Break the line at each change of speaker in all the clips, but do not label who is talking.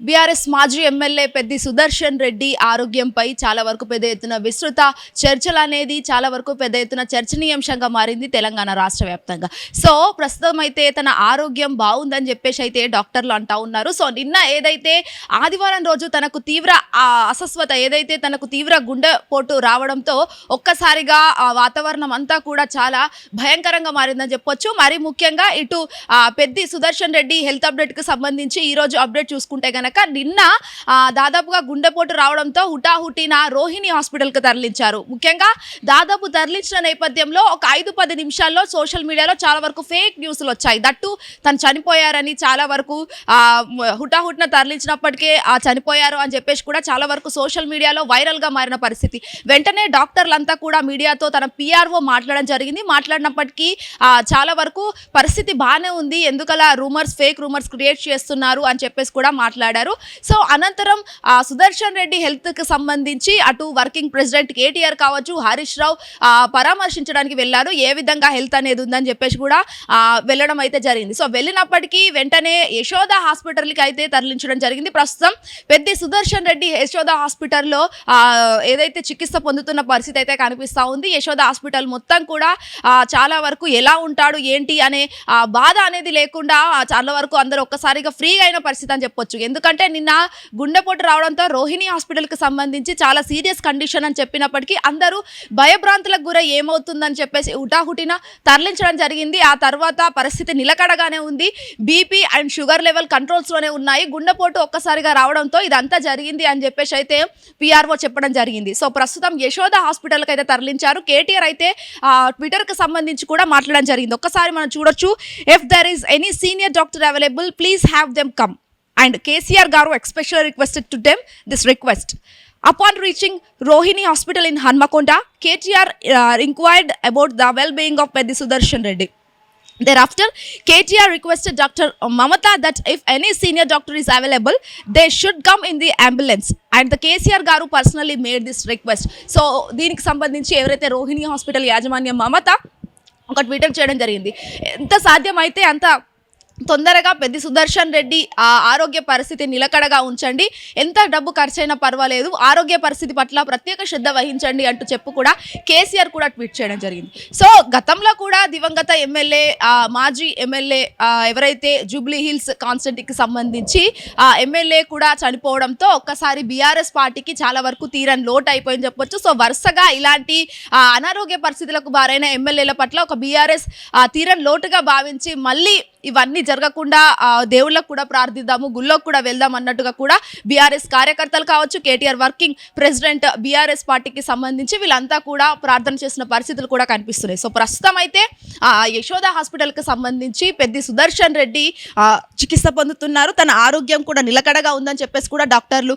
BRS మాజీ MLA Peddi Sudarshan Reddy ఆరోగ్యంపై చాలా వరకు పెద్ద ఎత్తున విస్తృత చర్చలు అనేది చాలా వరకు పెద్ద ఎత్తున చర్చనీయాంశంగా మారింది తెలంగాణ రాష్ట్ర వ్యాప్తంగా. సో ప్రస్తుతం అయితే తన ఆరోగ్యం బాగుందని చెప్పేసి అయితే డాక్టర్లు అంటా ఉన్నారు. సో నిన్న ఏదైతే ఆదివారం రోజు తనకు తీవ్ర అస్వస్థత ఏదైతే తనకు తీవ్ర గుండెపోటు రావడంతో ఒక్కసారిగా ఆ వాతావరణం అంతా కూడా చాలా భయంకరంగా మారిందని చెప్పొచ్చు. మరి ముఖ్యంగా ఇటు పెద్ది సుదర్శన్ రెడ్డి హెల్త్ అప్డేట్కి సంబంధించి ఈరోజు అప్డేట్ చూసుకుంటే గనక నిన్న దాదాపుగా గుండెపోటు రావడంతో హుటాహుటిన రోహిణి హాస్పిటల్కి తరలించారు. ముఖ్యంగా దాదాపు తరలించిన నేపథ్యంలో ఒక 5-10 నిమిషాల్లో సోషల్ మీడియాలో చాలా వరకు ఫేక్ న్యూస్లు వచ్చాయి. దట్టు తను చనిపోయారని చాలా వరకు హుటాహుటిన తరలించినప్పటికే చనిపోయారు అని చెప్పేసి కూడా చాలా వరకు సోషల్ మీడియాలో వైరల్గా మారిన పరిస్థితి. వెంటనే డాక్టర్లంతా కూడా మీడియాతో తన పిఆర్ఓ మాట్లాడడం జరిగింది. మాట్లాడినప్పటికీ చాలా వరకు పరిస్థితి బాగానే ఉంది, ఎందుకలా ఫేక్ రూమర్స్ క్రియేట్ చేస్తున్నారు అని చెప్పేసి కూడా మాట్లాడారు. సో అనంతరం సుదర్శన్ రెడ్డి హెల్త్కి సంబంధించి అటు వర్కింగ్ ప్రెసిడెంట్ కేటీఆర్ కావచ్చు, హరీష్ రావు పరామర్శించడానికి వెళ్ళారు. ఏ విధంగా హెల్త్ అనేది ఉందని చెప్పేసి కూడా వెళ్ళడం అయితే జరిగింది. సో వెళ్ళినప్పటికీ వెంటనే యశోద హాస్పిటల్కి అయితే తరలించడం జరిగింది. ప్రస్తుతం పెద్ది సుదర్శన్ రెడ్డి యశోద హాస్పిటల్లో ఏదైతే చికిత్స పొందుతున్న పరిస్థితి అయితే కనిపిస్తూ ఉంది. యశోద హాస్పిటల్ మొత్తం కూడా చాలా వరకు ఎలా ఉంటాడు ఏంటి అనే బాధ అనేది లేకుండా చాలా వరకు అందరూ ఒక్కసారిగా ఫ్రీగా అయిన పరిస్థితి అని చెప్పొచ్చు. ఎందుకంటే నిన్న గుండెపోటు రావడంతో రోహిణి హాస్పిటల్కి సంబంధించి చాలా సీరియస్ కండిషన్ అని చెప్పినప్పటికీ అందరూ భయభ్రాంతులకు గురై ఏమవుతుందని చెప్పేసి హుటాహుటిన తరలించడం జరిగింది. ఆ తర్వాత పరిస్థితి నిలకడగానే ఉంది. బీపీ అండ్ షుగర్ లెవెల్ కంట్రోల్స్లోనే ఉన్నాయి. గుండెపోటు ఒక్కసారిగా రావడంతో ఇదంతా జరిగింది అని చెప్పేసి అయితే పిఆర్ఓ చెప్పడం జరిగింది. సో ప్రస్తుతం యశోద హాస్పిటల్కి అయితే తరలించారు. కేటీఆర్ అయితే ట్విట్టర్కి సంబంధించి కూడా మాట్లాడడం జరిగింది. ఒక్కసారి మనం చూడొచ్చు. If there is any senior doctor available please have them come. And KCR Garu especially requested to them this request. Upon reaching Rohini Hospital in Hanmakonda, KTR inquired about the well-being of Peddi Sudarshan Reddy. Thereafter, KTR requested Dr. Mamata that if any senior doctor is available, they should come in the ambulance. And the KCR Garu personally made this request. So, దీనికి సంబంధించి ఎవరైతే Rohini hospital యాజమాన్యం మమత ఒక Twitter చేయడం జరిగింది. ఎంత సాధ్యమైతే అంత తొందరగా పెద్ది సుదర్శన్ రెడ్డి ఆరోగ్య పరిస్థితి నిలకడగా ఉంచండి, ఎంత డబ్బు ఖర్చైనా పర్వాలేదు, ఆరోగ్య పరిస్థితి పట్ల ప్రత్యేక శ్రద్ధ వహించండి అంటూ చెప్పు కూడా కేసీఆర్ కూడా ట్వీట్ చేయడం జరిగింది. సో గతంలో కూడా దివంగత ఎమ్మెల్యే మాజీ ఎమ్మెల్యే ఎవరైతే జూబ్లీ హిల్స్ కాన్స్టిట్యూన్సీకి సంబంధించి ఎమ్మెల్యే కూడా చనిపోవడంతో ఒక్కసారి బీఆర్ఎస్ పార్టీకి చాలా వరకు తీరని లోటు అయిపోయింది చెప్పొచ్చు. సో వరుసగా ఇలాంటి అనారోగ్య పరిస్థితులకు బారైన ఎమ్మెల్యేల పట్ల ఒక బీఆర్ఎస్ తీరని లోటుగా భావించి మళ్ళీ ఇవన్నీ జరగకుండా దేవుళ్ళకు కూడా ప్రార్థిద్దాము, గుళ్ళోకి కూడా వెళ్దాం అన్నట్టుగా కూడా బీఆర్ఎస్ కార్యకర్తలు కావచ్చు, కేటీఆర్ వర్కింగ్ ప్రెసిడెంట్ బీఆర్ఎస్ పార్టీకి సంబంధించి వీళ్ళంతా కూడా ప్రార్థన చేసిన పరిస్థితులు కూడా కనిపిస్తున్నాయి. సో ప్రస్తుతం అయితే యశోద హాస్పిటల్కి సంబంధించి పెద్ది సుదర్శన్ రెడ్డి చికిత్స పొందుతున్నారు. తన ఆరోగ్యం కూడా నిలకడగా ఉందని చెప్పేసి కూడా డాక్టర్లు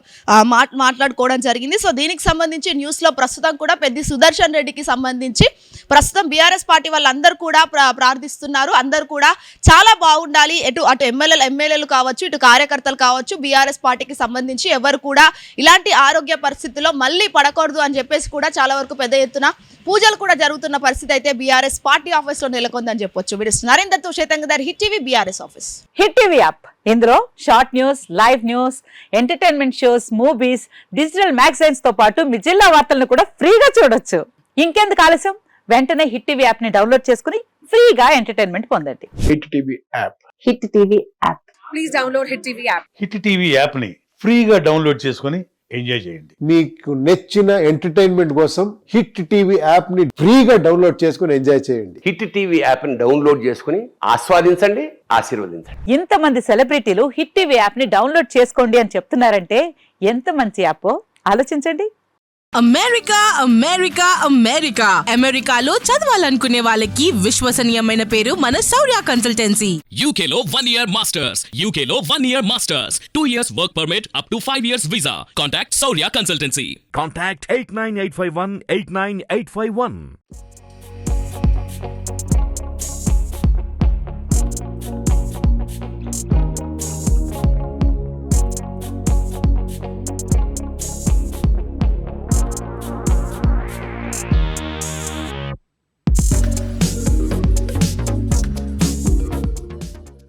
మాట్లాడుకోవడం జరిగింది. సో దీనికి సంబంధించి న్యూస్లో ప్రస్తుతం కూడా పెద్ది సుదర్శన్ రెడ్డికి సంబంధించి ప్రస్తుతం బీఆర్ఎస్ పార్టీ వాళ్ళందరూ కూడా ప్రార్థిస్తున్నారు. అందరూ కూడా చాలా బాగుండాలి, అటు ఎమ్మెల్యేలు కావచ్చు, ఇటు కార్యకర్తలు కావచ్చు, బీఆర్ఎస్ పార్టీకి సంబంధించి ఎవరు కూడా ఇలాంటి ఆరోగ్య పరిస్థితుల్లో మళ్ళీ పడకూడదు అని చెప్పేసి కూడా చాలా వరకు పెద్ద ఎత్తున పూజలు కూడా జరుగుతున్న పరిస్థితి అయితే బీఆర్ఎస్ పార్టీ ఆఫీస్లో నెలకొందని చెప్పొచ్చు. వీడియో నరేందర్తో శ్వేతంగర్, Hit TV BRS office.
Hit TV app, ఇందులో short news, live news, entertainment shows, movies, digital magazines తో పాటు మీ జిల్లా వార్తలను కూడా ఫ్రీగా చూడొచ్చు. ఇంకెందుకు ఆలస్యం, వెంటనే హిట్ టీవీ యాప్ ని డౌన్లోడ్ చేసుకుని ఫ్రీగా ఎంటర్టైన్మెంట్ పొందండి.
Hit TV app.
Hit TV app.
Please download hit TV app.
Hit TV app ని ఫ్రీగా డౌన్లోడ్ చేసుకుని ఎంజాయ్ చేయండి.
మీకు నచ్చిన ఎంటర్టైన్మెంట్ కోసం హిట్ టీవీ యాప్ ని ఫ్రీగా డౌన్లోడ్ చేసుకుని ఎంజాయ్ చేయండి.
హిట్ టీవీ యాప్ ని డౌన్లోడ్ చేసుకుని ఆస్వాదించండి, ఆశీర్వదించండి.
ఇంతమంది సెలబ్రిటీలు హిట్ టీవీ యాప్ ని డౌన్లోడ్ చేసుకోండి అని చెప్తున్నారంటే ఎంత మంచి యాప్ ఆలోచించండి.
అమెరికా అమెరికా అమెరికా అమెరికాలో చదవాలనుకునే వాళ్ళకి విశ్వసనీయమైన పేరు మన శౌర్య కన్సల్టెన్సీ.
UK లో 1 year masters, UK లో 1 year masters, 2 years work permit up to 5 years visa. Contact Saurya Consultancy.
Contact 89851 89851.